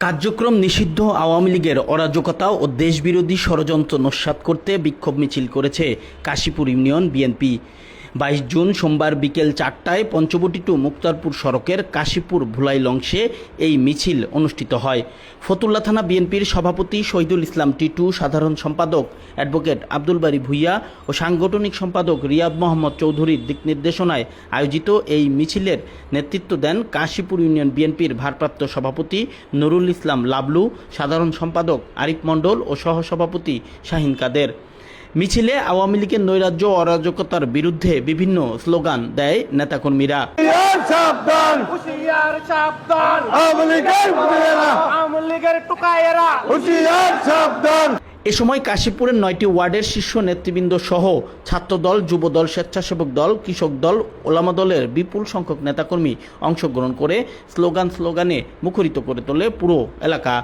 কার্যক্রম নিষিদ্ধ আওয়ামী লীগের অরাজকতা ও দেশবিরোধী ষড়যন্ত্র নস্যাৎ করতে বিক্ষোভ মিছিল করেছে কাশীপুর ইউনিয়ন বিএনপি। 22 জুন সোমবার বিকেল 4টায় পঞ্চবটি টু মুক্তারপুর সড়কের কাশীপুর ভুলাইল অংশে এই মিছিল অনুষ্ঠিত হয়। ফতুল্লা থানা বিএনপির সভাপতি শহীদুল ইসলাম টিটু, সাধারণ সম্পাদক অ্যাডভোকেট আব্দুল বারী ভূঁইয়া ও সাংগঠনিক সম্পাদক রিয়াদ মোহাম্মদ চৌধুরীর দিক নির্দেশনায় আয়োজিত এই মিছিলের নেতৃত্ব দেন কাশীপুর ইউনিয়ন বিএনপির ভারপ্রাপ্ত সভাপতি নুরুল ইসলাম লাবলু, সাধারণ সম্পাদক আরিফ মণ্ডল ও সহসভাপতি শাহিন কাদের। মিছিলে আওয়ামী লীগের নৈরাজ্য ও অরাজকতার বিরুদ্ধে বিভিন্ন স্লোগান দেয় নেতাকর্মীরা। এ সময় কাশীপুরের 9টি ওয়ার্ডের শীর্ষ নেতৃবৃন্দ সহ ছাত্রদল, যুবদল, স্বেচ্ছাসেবক দল, কৃষক দল, ওলামা দলের বিপুল সংখ্যক নেতাকর্মী অংশগ্রহণ করে স্লোগানে মুখরিত করে তোলে পুরো এলাকা।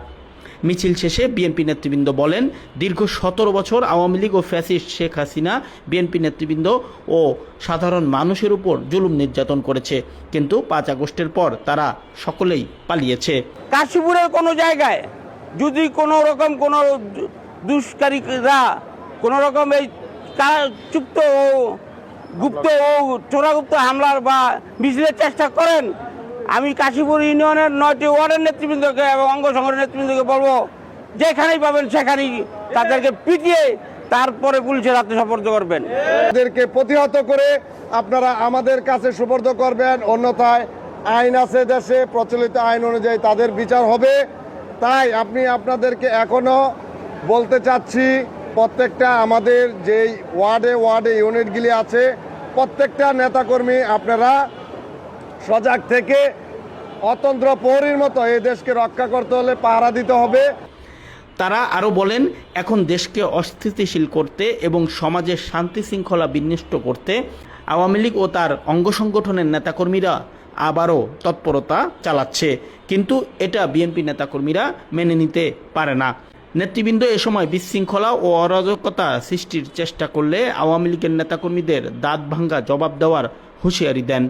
মিছিল শেষে বিএনপি নেতৃবৃন্দ বলেন, দীর্ঘ 17 বছর আওয়ামী লীগ ও ফ্যাসিস্ট শেখ হাসিনা বিএনপি নেতৃবৃন্দ ও সাধারণ মানুষের উপর জুলুম নির্যাতন করেছে, কিন্তু 5 আগস্টের পর তারা সকলেই পালিয়েছে। কাশীপুরের কোনো জায়গায় যদি কোনো রকম কোনো দুষ্কারীরা কোনো রকম এই চুক্ত ও গুপ্ত ও চোরাগুপ্ত হামলার বা মিছিলের চেষ্টা করেন, আমি কাশীপুর ইউনিয়নের 9টি ওয়ার্ডের নেতৃবৃন্দকে এবং অঙ্গ সংগঠনের নেতৃবৃন্দকে বলবো, যেখানেই পাবেন সেখানেই তাদেরকে পিটিয়ে তারপরে পুলিশের হাতে সোপর্দ করবেন। তাদেরকে প্রতিহত করে আপনারা আমাদের কাছে সোপর্দ করবেন, অন্যথায় আইন আছে দেশে, প্রচলিত আইন অনুযায়ী তাদের বিচার হবে। তাই আপনাদেরকে এখনো বলতে চাচ্ছি, প্রত্যেকটা আমাদের যেই ওয়ার্ডে ইউনিটগুলি আছে, প্রত্যেকটা নেতাকর্মী আপনারা সজাগ থেকে অতন্ত্র প্রহরীর মতো এই দেশকে রক্ষা করতে হলে পাহারা দিতে হবে। তারা আরও বলেন, এখন দেশকে অস্থিতিশীল করতে এবং সমাজের শান্তি শৃঙ্খলা বিনষ্ট করতে আওয়ামী লীগ ও তার অঙ্গ সংগঠনের নেতাকর্মীরা আবারও তৎপরতা চালাচ্ছে, কিন্তু এটা বিএনপি নেতাকর্মীরা মেনে নিতে পারে না। নেতৃবৃন্দ এ সময় বিশৃঙ্খলা ও অরাজকতা সৃষ্টির চেষ্টা করলে আওয়ামী লীগের নেতাকর্মীদের দাঁত ভাঙ্গা জবাব দেওয়ার হুঁশিয়ারি দেন।